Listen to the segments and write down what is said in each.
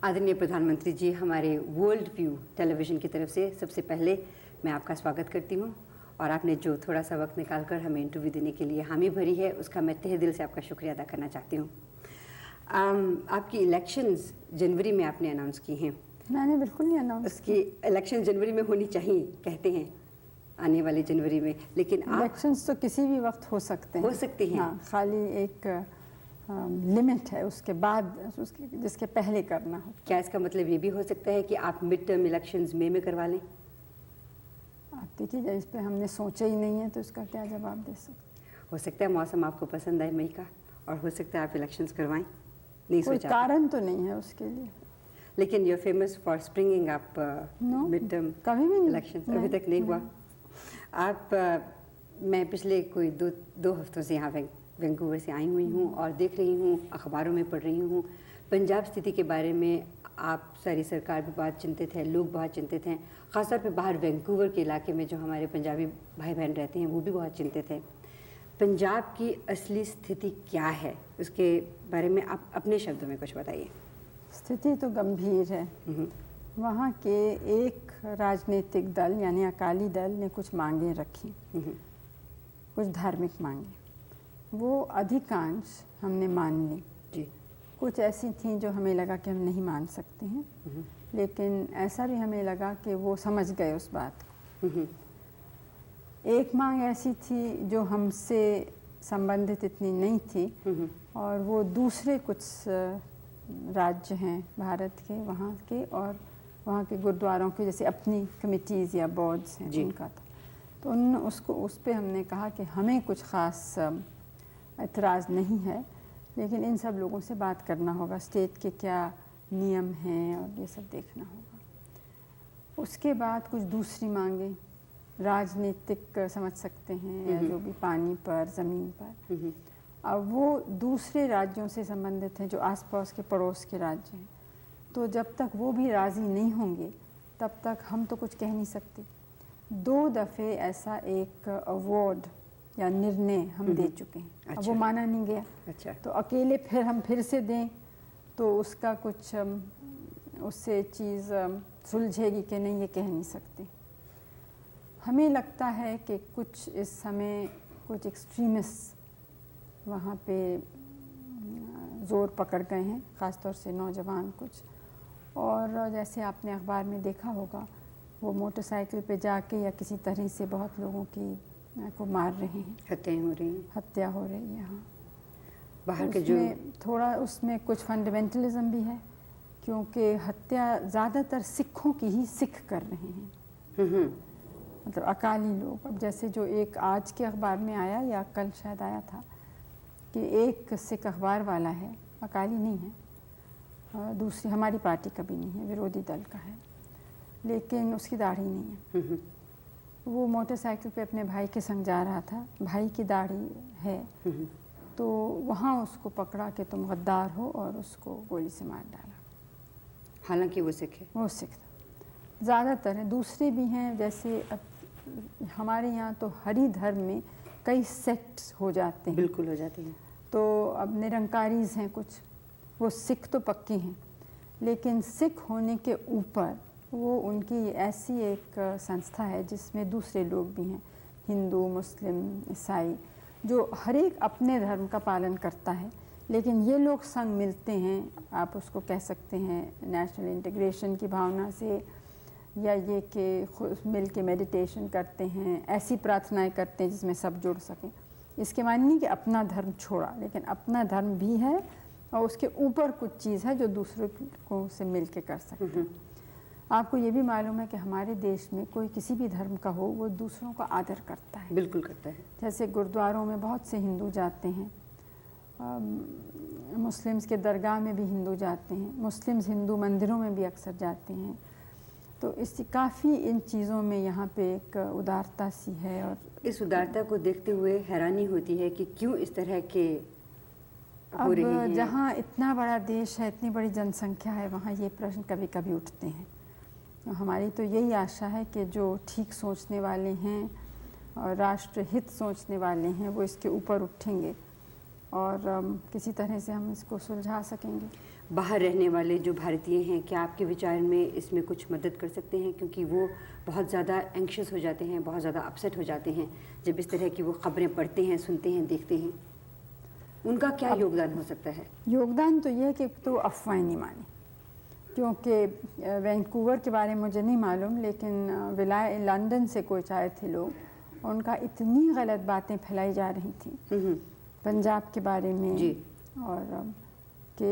आदरणीय प्रधानमंत्री जी, हमारे वर्ल्ड व्यू टेलीविज़न की तरफ से सबसे पहले मैं आपका स्वागत करती हूँ और आपने जो थोड़ा सा वक्त निकालकर हमें इंटरव्यू देने के लिए हामी भरी है, उसका मैं तहे दिल से आपका शुक्रिया अदा करना चाहती हूँ। आपकी इलेक्शंस जनवरी में आपने अनाउंस की हैं। मैंने बिल्कुल नहीं अनाउंस उसकी इलेक्शन जनवरी में होनी चाहिए, कहते हैं आने वाले जनवरी में, लेकिन इलेक्शंस तो किसी भी वक्त हो सकते हैं। हो सकती हैं। हाँ, खाली एक लिमिट है उसके बाद, जिसके पहले करना हो। क्या इसका मतलब ये भी हो सकता है कि आप मिड टर्म इलेक्शंस मई में करवा लें? आप देखिए, इस पर हमने सोचा ही नहीं है तो इसका क्या जवाब दे सकते। हो सकता है मौसम आपको पसंद आए मई का, और हो सकता है आप इलेक्शंस करवाएं। नहीं कोई सोचा कारण तो नहीं है उसके लिए। लेकिन you are famous for springing up mid term कभी भी नहीं, इलेक्शंस अभी तक नहीं हुआ। आप मैं पिछले कोई दो हफ्तों से यहाँ वैंकूवर से आई हुई हूँ और देख रही हूँ, अखबारों में पढ़ रही हूँ, पंजाब स्थिति के बारे में आप सारी सरकार भी बहुत चिंतित है, लोग बहुत चिंतित हैं, ख़ासतौर पे बाहर वैंकूवर के इलाके में जो हमारे पंजाबी भाई बहन रहते हैं वो भी बहुत चिंतित हैं। पंजाब की असली स्थिति क्या है, उसके बारे में आप अपने शब्दों में कुछ बताइए। स्थिति तो गंभीर है। वहाँ के एक राजनीतिक दल यानी अकाली दल ने कुछ मांगे रखी, कुछ धार्मिक मांगे, वो अधिकांश हमने मान ली जी। कुछ ऐसी थी जो हमें लगा कि हम नहीं मान सकते हैं, लेकिन ऐसा भी हमें लगा कि वो समझ गए उस बात को। एक मांग ऐसी थी जो हमसे संबंधित इतनी नहीं थी, और वो दूसरे कुछ राज्य हैं भारत के, वहाँ के, और वहाँ के गुरुद्वारों के जैसे अपनी कमिटीज़ या बोर्ड्स हैं उनका था। तो उस पर हमने कहा कि हमें कुछ ख़ास एतराज़ नहीं है, लेकिन इन सब लोगों से बात करना होगा, स्टेट के क्या नियम हैं और ये सब देखना होगा। उसके बाद कुछ दूसरी मांगे राजनीतिक समझ सकते हैं, या जो भी पानी पर, ज़मीन पर। अब वो दूसरे राज्यों से संबंधित हैं जो आसपास के पड़ोस के राज्य हैं, तो जब तक वो भी राज़ी नहीं होंगे तब तक हम तो कुछ कह नहीं सकते। 2 दफ़े ऐसा एक अवार्ड या निर्णय हम दे चुके हैं। अच्छा। अब वो माना नहीं गया। अच्छा। तो अकेले फिर से दें तो उसका कुछ उससे चीज़ सुलझेगी कि नहीं, ये कह नहीं सकते। हमें लगता है कि कुछ इस समय कुछ एक्सट्रीमिस्ट वहाँ पे ज़ोर पकड़ गए हैं, ख़ासतौर से नौजवान कुछ। और जैसे आपने अखबार में देखा होगा, वो मोटरसाइकिल पे जाके या किसी तरह से बहुत लोगों को मार रहे हैं, हत्या हो रही है। हाँ, बाहर के जो थोड़ा उसमें कुछ फंडामेंटलिज्म भी है, क्योंकि हत्या ज़्यादातर सिखों की ही सिख कर रहे हैं, मतलब अकाली लोग। अब जैसे जो एक आज के अखबार में आया या कल शायद आया था कि एक सिख अखबार वाला है, अकाली नहीं है, दूसरी हमारी पार्टी का भी नहीं है, विरोधी दल का है, लेकिन उसकी दाढ़ी नहीं है। वो मोटरसाइकिल पे अपने भाई के संग जा रहा था, भाई की दाढ़ी है, तो वहाँ उसको पकड़ा कि तुम गद्दार हो और उसको गोली से मार डाला। हालांकि वो सिख है। वो सिख था। ज़्यादातर हैं, दूसरे भी हैं, जैसे हमारे यहाँ तो हरि धर्म में कई सेक्ट्स हो जाते हैं। बिल्कुल हो जाते हैं। तो अब निरंकारीज हैं कुछ, वो सिख तो पक्के हैं, लेकिन सिख होने के ऊपर वो उनकी ऐसी एक संस्था है जिसमें दूसरे लोग भी हैं, हिंदू, मुस्लिम, ईसाई, जो हर एक अपने धर्म का पालन करता है, लेकिन ये लोग संग मिलते हैं। आप उसको कह सकते हैं नेशनल इंटीग्रेशन की भावना से, या ये कि मिल के मेडिटेशन करते हैं, ऐसी प्रार्थनाएं करते हैं जिसमें सब जुड़ सकें। इसके माने नहीं कि अपना धर्म छोड़ा, लेकिन अपना धर्म भी है और उसके ऊपर कुछ चीज़ है जो दूसरों को से मिल के कर सकते हैं। आपको ये भी मालूम है कि हमारे देश में कोई किसी भी धर्म का हो, वो दूसरों का आदर करता है। बिल्कुल करता है। जैसे गुरुद्वारों में बहुत से हिंदू जाते हैं, मुस्लिम्स के दरगाह में भी हिंदू जाते हैं, मुस्लिम्स हिंदू मंदिरों में भी अक्सर जाते हैं। तो इससे काफ़ी इन चीज़ों में यहाँ पे एक उदारता सी है, और इस उदारता को देखते हुए हैरानी होती है कि क्यों इस तरह के हो रहे हैं। जहाँ इतना बड़ा देश है, इतनी बड़ी जनसंख्या है, वहाँ ये प्रश्न कभी कभी उठते हैं। हमारी तो यही आशा है कि जो ठीक सोचने वाले हैं और राष्ट्र हित सोचने वाले हैं, वो इसके ऊपर उठेंगे और किसी तरह से हम इसको सुलझा सकेंगे। बाहर रहने वाले जो भारतीय हैं, क्या आपके विचार में इसमें कुछ मदद कर सकते हैं? क्योंकि वो बहुत ज़्यादा एंक्शस हो जाते हैं, बहुत ज़्यादा अपसेट हो जाते हैं जब इस तरह की वो खबरें पढ़ते हैं, सुनते हैं, देखते हैं। उनका क्या योगदान हो सकता है? योगदान तो ये है कि तो अफवाहें नहीं मानी, क्योंकि वैंकूवर के बारे में मुझे नहीं मालूम, लेकिन लंदन से कुछ आए थे लोग, उनका इतनी गलत बातें फैलाई जा रही थी पंजाब के बारे में जी। और कि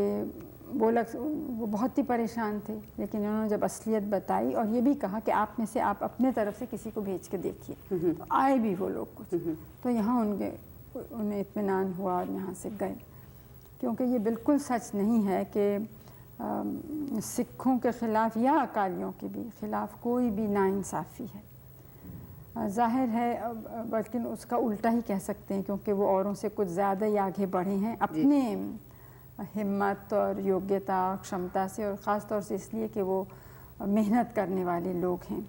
वो बहुत ही परेशान थे, लेकिन उन्होंने जब असलियत बताई और ये भी कहा कि आप में से आप अपने तरफ से किसी को भेज के देखिए, तो आए भी वो लोग कुछ, तो यहाँ उन्हें इत्मीनान हुआ और यहाँ से गए। क्योंकि ये बिल्कुल सच नहीं है कि सिखों के ख़िलाफ़ या अकालियों के भी ख़िलाफ़ कोई भी नाइंसाफ़ी है। ज़ाहिर है, बल्कि उसका उल्टा ही कह सकते हैं, क्योंकि वो औरों से कुछ ज़्यादा ही आगे बढ़े हैं अपने हिम्मत और योग्यता और क्षमता से, और ख़ास तौर से इसलिए कि वो मेहनत करने वाले लोग हैं।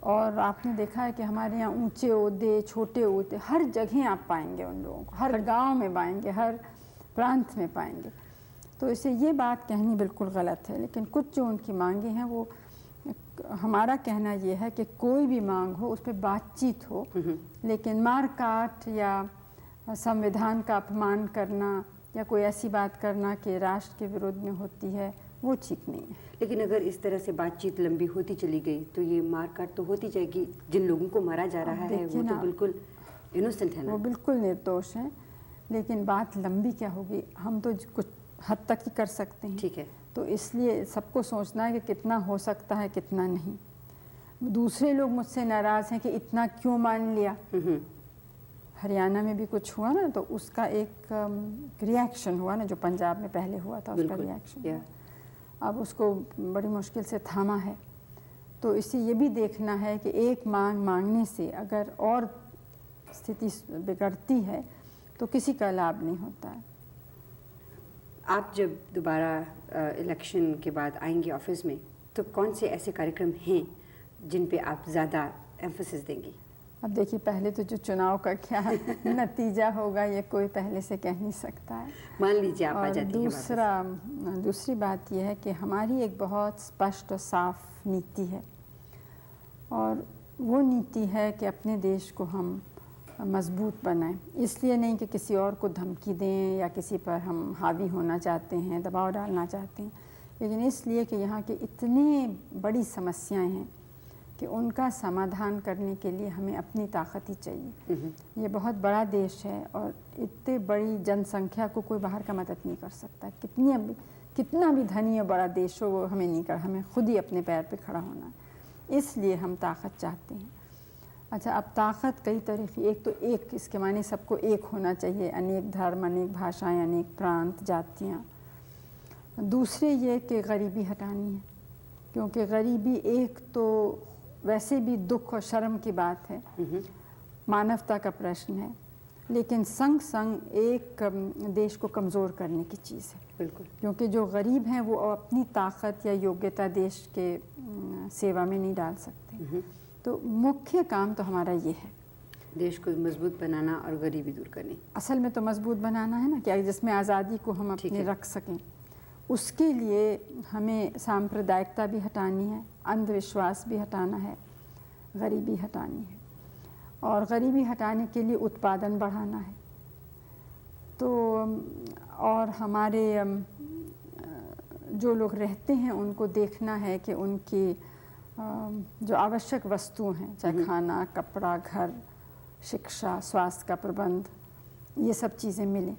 और आपने देखा है कि हमारे यहाँ ऊंचे ओहदे, छोटे ओहदे, हर जगह आप पाएंगे उन लोगों को, हर गांव में पाएंगे, हर प्रांत में पाएंगे। तो इसे ये बात कहनी बिल्कुल गलत है, लेकिन कुछ जो उनकी मांगे हैं, वो हमारा कहना ये है कि कोई भी मांग हो उस पर बातचीत हो, लेकिन मार काट या संविधान का अपमान करना या कोई ऐसी बात करना कि राष्ट्र के विरुद्ध में होती है, वो ठीक नहीं है। लेकिन अगर इस तरह से बातचीत लंबी होती चली गई तो ये मारकाट तो होती जाएगी। जिन लोगों को मारा जा रहा है वो तो बिल्कुल इनोसेंट है ना, वो बिल्कुल निर्दोष हैं, लेकिन बात लंबी क्या होगी, हम तो कुछ हद तक ही कर सकते हैं। ठीक है। तो इसलिए सबको सोचना है कि कितना हो सकता है, कितना नहीं। दूसरे लोग मुझसे नाराज़ हैं कि इतना क्यों मान लिया। हरियाणा में भी कुछ हुआ ना, तो उसका एक रिएक्शन हुआ ना, जो पंजाब में पहले हुआ था, उसका रिएक्शन अब उसको बड़ी मुश्किल से थामा है। तो इसे ये भी देखना है कि एक मांग मांगने से अगर और स्थिति बिगड़ती है तो किसी का लाभ नहीं होता है। आप जब दोबारा इलेक्शन के बाद आएंगे ऑफिस में, तो कौन से ऐसे कार्यक्रम हैं जिन पे आप ज़्यादा एम्फेसिस देंगी? अब देखिए, पहले तो जो चुनाव का क्या नतीजा होगा ये कोई पहले से कह नहीं सकता है। मान लीजिए आप आ जाती हैं। दूसरी बात यह है कि हमारी एक बहुत स्पष्ट और साफ नीति है, और वो नीति है कि अपने देश को हम मजबूत बनाएं। इसलिए नहीं कि किसी और को धमकी दें या किसी पर हम हावी होना चाहते हैं, दबाव डालना चाहते हैं, लेकिन इसलिए कि यहाँ की इतनी बड़ी समस्याएं हैं कि उनका समाधान करने के लिए हमें अपनी ताकत ही चाहिए। ये बहुत बड़ा देश है और इतने बड़ी जनसंख्या को कोई बाहर का मदद नहीं कर सकता। कितना भी धनी और बड़ा देश हो, वो हमें नहीं कर, हमें खुद ही अपने पैर पे खड़ा होना है। इसलिए हम ताकत चाहते हैं। अच्छा, अब ताकत कई तरह की, एक तो एक, इसके माने सबको एक होना चाहिए, अनेक धर्म, अनेक भाषाएं, अनेक प्रांत, जातियाँ। दूसरे ये कि गरीबी हटानी है, क्योंकि गरीबी एक तो वैसे भी दुख और शर्म की बात है, मानवता का प्रश्न है, लेकिन संग संग एक देश को कमज़ोर करने की चीज़ है। बिल्कुल। क्योंकि जो गरीब हैं वो अपनी ताकत या योग्यता देश के सेवा में नहीं डाल सकते। तो मुख्य काम तो हमारा ये है, देश को मजबूत बनाना और गरीबी दूर करनी। असल में तो मजबूत बनाना है ना, क्या जिसमें आज़ादी को हम अपने रख सकें। उसके लिए हमें सांप्रदायिकता भी हटानी है, अंधविश्वास भी हटाना है, गरीबी हटानी है, और गरीबी हटाने के लिए उत्पादन बढ़ाना है। तो और हमारे जो लोग रहते हैं उनको देखना है कि उनकी जो आवश्यक वस्तुएं हैं, चाहे खाना, कपड़ा, घर, शिक्षा, स्वास्थ्य का प्रबंध, ये सब चीज़ें मिलें।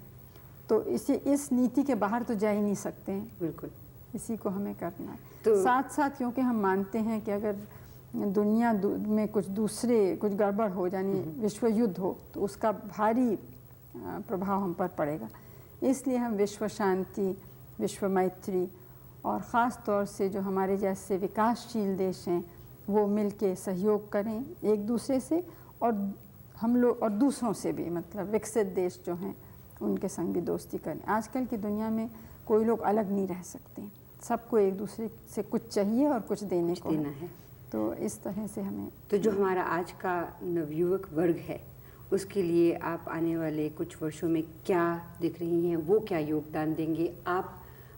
तो इस नीति के बाहर तो जा ही नहीं सकते हैं। बिल्कुल, इसी को हमें करना है। तो साथ साथ क्योंकि हम मानते हैं कि अगर दुनिया में कुछ गड़बड़ हो, यानी विश्व युद्ध हो, तो उसका भारी प्रभाव हम पर पड़ेगा। इसलिए हम विश्व शांति, विश्व मैत्री और ख़ास तौर से जो हमारे जैसे विकासशील देश हैं वो मिल के सहयोग करें एक दूसरे से, और हम लोग और दूसरों से भी, मतलब विकसित देश जो हैं उनके संग भी दोस्ती करें। आजकल की दुनिया में कोई लोग अलग नहीं रह सकते, सबको एक दूसरे से कुछ चाहिए और कुछ देने को है। तो इस तरह से हमें, तो जो हमारा आज का नवयुवक वर्ग है उसके लिए आप आने वाले कुछ वर्षों में क्या देख रही हैं, वो क्या योगदान देंगे? आप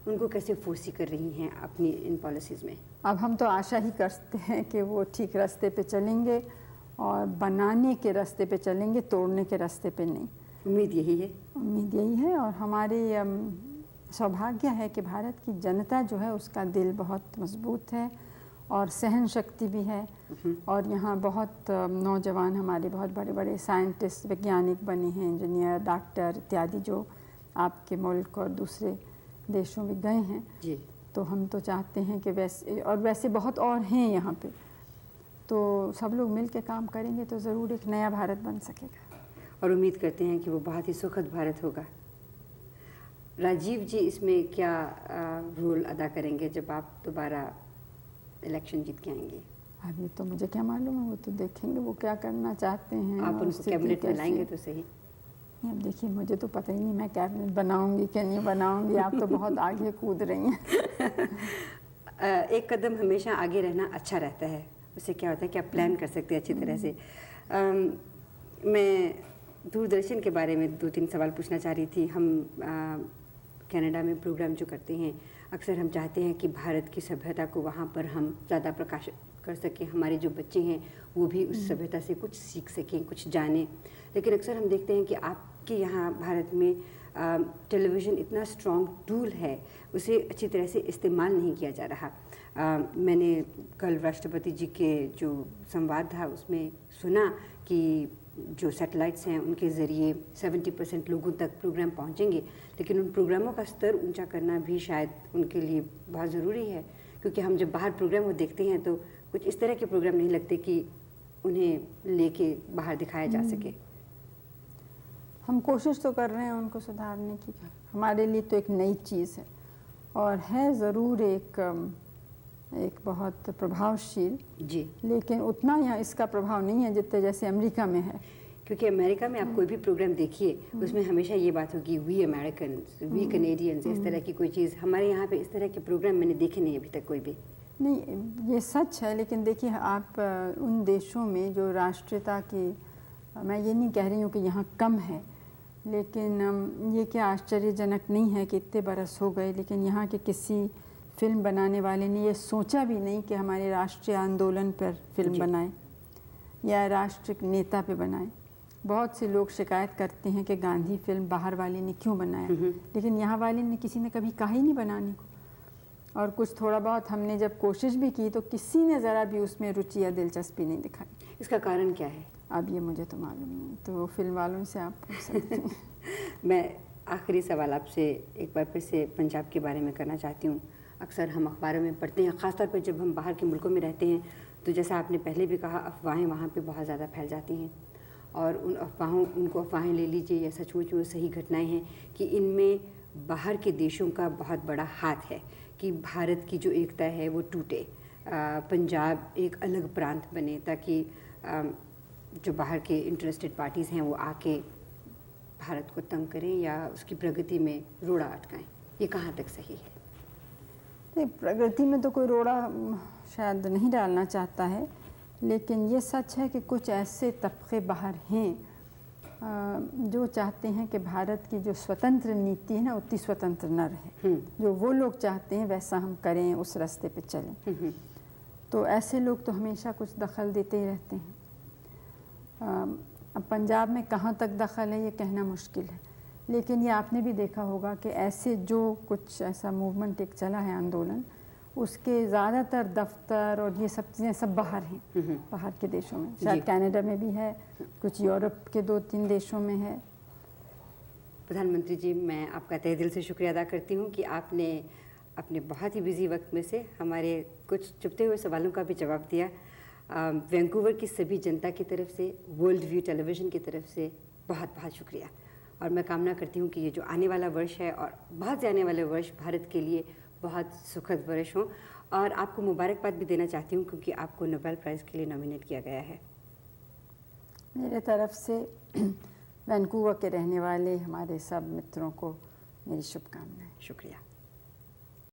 उनको कैसे फोर्सी कर रही हैं अपनी इन पॉलिसीज़ में? अब हम तो आशा ही करते हैं कि वो ठीक रास्ते पे चलेंगे और बनाने के रास्ते पे चलेंगे, तोड़ने के रास्ते पे नहीं। उम्मीद यही है। उम्मीद यही है और हमारी सौभाग्य है कि भारत की जनता जो है उसका दिल बहुत मजबूत है और सहन शक्ति भी है। और यहाँ बहुत नौजवान हमारे बहुत बड़े बड़े साइंटिस्ट, वैज्ञानिक बने हैं, इंजीनियर, डॉक्टर इत्यादि, जो आपके मुल्क और दूसरे देशों में गए हैं जी। तो हम तो चाहते हैं कि वैसे बहुत और हैं यहाँ पे, तो सब लोग मिल के काम करेंगे तो ज़रूर एक नया भारत बन सकेगा। और उम्मीद करते हैं कि वो बहुत ही सुखद भारत होगा। राजीव जी इसमें क्या रोल अदा करेंगे जब आप दोबारा इलेक्शन जीत के आएंगे? अब ये तो मुझे क्या मालूम है, वो तो देखेंगे वो क्या करना चाहते हैं। आप उनको कैबिनेट में लाएंगे तो सही। अब देखिए, मुझे तो पता ही नहीं मैं कैबिनेट बनाऊंगी कि नहीं बनाऊंगी। आप तो बहुत आगे कूद रही हैं। एक कदम हमेशा आगे रहना अच्छा रहता है। उससे क्या होता है कि आप प्लान कर सकते हैं अच्छी तरह से। मैं दूरदर्शन के बारे में 2-3 सवाल पूछना चाह रही थी। हम कनाडा में प्रोग्राम जो करते हैं, अक्सर हम चाहते हैं कि भारत की सभ्यता को वहाँ पर हम ज़्यादा प्रकाशित कर सकें, हमारे जो बच्चे हैं वो भी उस सभ्यता से कुछ सीख सकें, कुछ जानें। लेकिन अक्सर हम देखते हैं कि आपके यहाँ भारत में टेलीविज़न इतना स्ट्रॉन्ग टूल है, उसे अच्छी तरह से इस्तेमाल नहीं किया जा रहा। मैंने कल राष्ट्रपति जी के जो संवाद था उसमें सुना कि जो सैटेलाइट्स हैं उनके ज़रिए 70% लोगों तक प्रोग्राम पहुंचेंगे, लेकिन उन प्रोग्रामों का स्तर ऊंचा करना भी शायद उनके लिए बहुत ज़रूरी है, क्योंकि हम जब बाहर प्रोग्राम को देखते हैं तो कुछ इस तरह के प्रोग्राम नहीं लगते कि उन्हें लेके बाहर दिखाया जा सके। हम कोशिश तो कर रहे हैं उनको सुधारने की। हमारे लिए तो एक नई चीज़ है और है ज़रूर एक बहुत प्रभावशील जी, लेकिन उतना यहाँ इसका प्रभाव नहीं है जितने जैसे अमेरिका में है। क्योंकि अमेरिका में आप कोई भी प्रोग्राम देखिए उसमें हमेशा ये बात होगी वी अमेरिकन्स, वी कनेडियंस, इस तरह की कोई चीज़। हमारे यहाँ पे इस तरह के प्रोग्राम मैंने देखे नहीं अभी तक कोई भी। नहीं, ये सच है, लेकिन देखिए आप उन देशों में जो राष्ट्रीयता की, मैं ये नहीं कह रही हूँ कि यहाँ कम है, लेकिन ये क्या आश्चर्यजनक नहीं है कि इतने बरस हो गए लेकिन यहाँ के किसी फिल्म बनाने वाले ने ये सोचा भी नहीं कि हमारे राष्ट्रीय आंदोलन पर फिल्म बनाए या राष्ट्रीय नेता पे बनाए। बहुत से लोग शिकायत करते हैं कि गांधी फिल्म बाहर वाले ने क्यों बनाया, लेकिन यहाँ वाले ने किसी ने कभी कहा ही नहीं बनाने को। और कुछ थोड़ा बहुत हमने जब कोशिश भी की तो किसी ने ज़रा भी उसमें रुचि या दिलचस्पी नहीं दिखाई। इसका कारण क्या है? अब ये मुझे तो मालूम नहीं, तो फिल्म वालों से आप पूछ सकते हैं। मैं आखिरी सवाल आपसे एक बार फिर से पंजाब के बारे में करना चाहती हूँ। अक्सर हम अखबारों में पढ़ते हैं, ख़ासतौर पर जब हम बाहर के मुल्कों में रहते हैं, तो जैसा आपने पहले भी कहा, अफवाहें वहाँ पे बहुत ज़्यादा फैल जाती हैं और उनको अफवाहें ले लीजिए या सचमुच में सही घटनाएं हैं कि इनमें बाहर के देशों का बहुत बड़ा हाथ है कि भारत की जो एकता है वो टूटे, पंजाब एक अलग प्रांत बने, ताकि जो बाहर के इंटरेस्टेड पार्टीज़ हैं वो आके भारत को तंग करें या उसकी प्रगति में रोड़ा अटकाएं। ये कहाँ तक सही है? नहीं, प्रगति में तो कोई रोड़ा शायद नहीं डालना चाहता है, लेकिन ये सच है कि कुछ ऐसे तबके बाहर हैं जो चाहते हैं कि भारत की जो स्वतंत्र नीति है ना उतनी स्वतंत्र न रहे। जो वो लोग चाहते हैं वैसा हम करें, उस रास्ते पे चलें। तो ऐसे लोग तो हमेशा कुछ दखल देते ही रहते हैं। अब पंजाब में कहाँ तक दखल है ये कहना मुश्किल है, लेकिन ये आपने भी देखा होगा कि ऐसे जो कुछ ऐसा मूवमेंट एक चला है, आंदोलन, उसके ज़्यादातर दफ्तर और ये सब चीज़ें सब बाहर हैं, बाहर के देशों में। शायद कनाडा में भी है, कुछ यूरोप के 2-3 देशों में है। प्रधानमंत्री जी, मैं आपका तहे दिल से शुक्रिया अदा करती हूँ कि आपने अपने बहुत ही बिजी वक्त में से हमारे कुछ चुपते हुए सवालों का भी जवाब दिया। वैंकूवर की सभी जनता की तरफ से, वर्ल्ड व्यू टेलीविज़न की तरफ से बहुत बहुत शुक्रिया। और मैं कामना करती हूँ कि ये जो आने वाला वर्ष है और बहुत से आने वाले वर्ष भारत के लिए बहुत सुखद वर्ष हों। और आपको मुबारकबाद भी देना चाहती हूँ क्योंकि आपको नोबेल प्राइज़ के लिए नॉमिनेट किया गया है। मेरे तरफ से वैंकूवर के रहने वाले हमारे सब मित्रों को मेरी शुभकामनाएं। शुक्रिया।